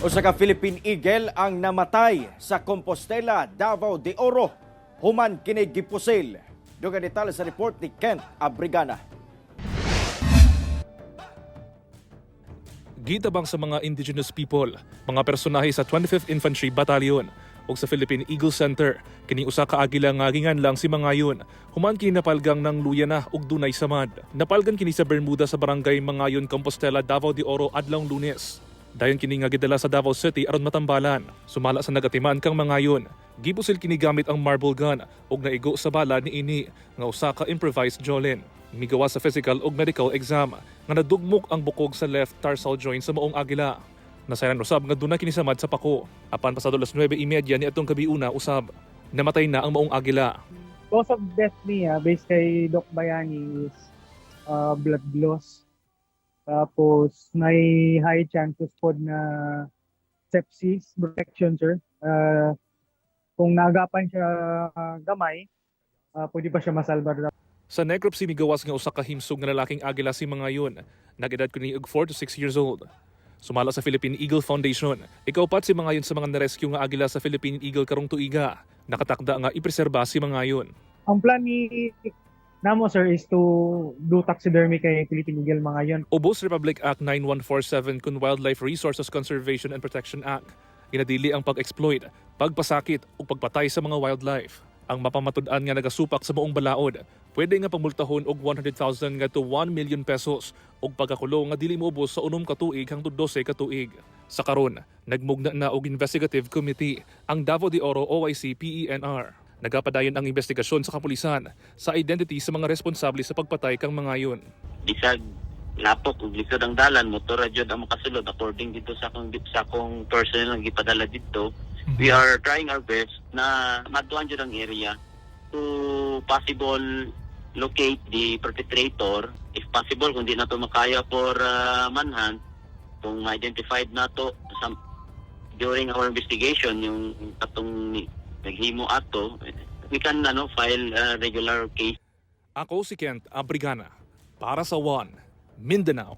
Usa ka Philippine Eagle ang namatay sa Compostela, Davao de Oro. Human kini gipusil. Dugang detalye sa report ni Kent Abrigana. Gitabang sa mga indigenous people, mga personahe sa 25th Infantry Battalion o sa Philippine Eagle Center, kini usa ka agila nga gingan lang si Mangayon. Human kini napalgang ng luya na ug dunay samad. Napalgan kini sa Bermuda sa barangay Mangayon, Compostela, Davao de Oro adlawng Lunes. Dayon kini nga gidala sa Davao City aron matambalan. Sumala sa nagatiman kang Mangayon, gipusil kini gamit ang marble gun ug naigo sa bala ni ini nga usa ka improvised jolin. Migawa sa physical ug medical exam nga nadugmok ang bukog sa left tarsal joint sa maong agila. Nasayan usab nga dunay kini samad sa pako. Apan pasado alas 9:30 ni atong gabiuna usab namatay na ang maong agila. Cause of death niya, based kay Doc Bayani, is blood loss. Tapos, may high chances po na sepsis, protection, sir. Kung naagapan siya gamay, pwede pa siya masalbar. Sa necropsy migawas nga usa ka himsog nga lalaking agila si Mangayon. Nag-edad kini og 4 to 6 years old. Sumala sa Philippine Eagle Foundation, ikaupat si Mangayon sa mga narescue nga agila sa Philippine Eagle karong tuiga. Nakatakda nga ipreserba si Mangayon. Ang plan ni namo, sir, is to do taxidermy kay Philippine Eagle Mangayon. Ubos Republic Act 9147 kun Wildlife Resources Conservation and Protection Act. Ginadili ang pag-exploit, pagpasakit o pagpatay sa mga wildlife. Ang mapamatud-an nga nagasupak sa maong balaod, pwede nga pamultahon og 100,000 nga to 1 million pesos og pagkakulong nga dili moubos sa 6 ka tuig hangtod 12 ka tuig. Sa karon, nagmugna na og investigative committee ang Davao de Oro OIC PENR. Nagapadayon ang investigasyon sa kapulisan sa identity sa mga responsable sa pagpatay kang Mangayon. Bisag lapok ug likod ang dalan, motor jud ang makasulod according dito sa akong personnel nga gipadala dito. We are trying our best na matuan jud ang area to possible locate the perpetrator. If possible, kung di na to makaya for manhunt, kung identified na to during our investigation, yung atong naghimo ato, we can file a regular case. Ako si Kent Abrigana para sa One Mindanao.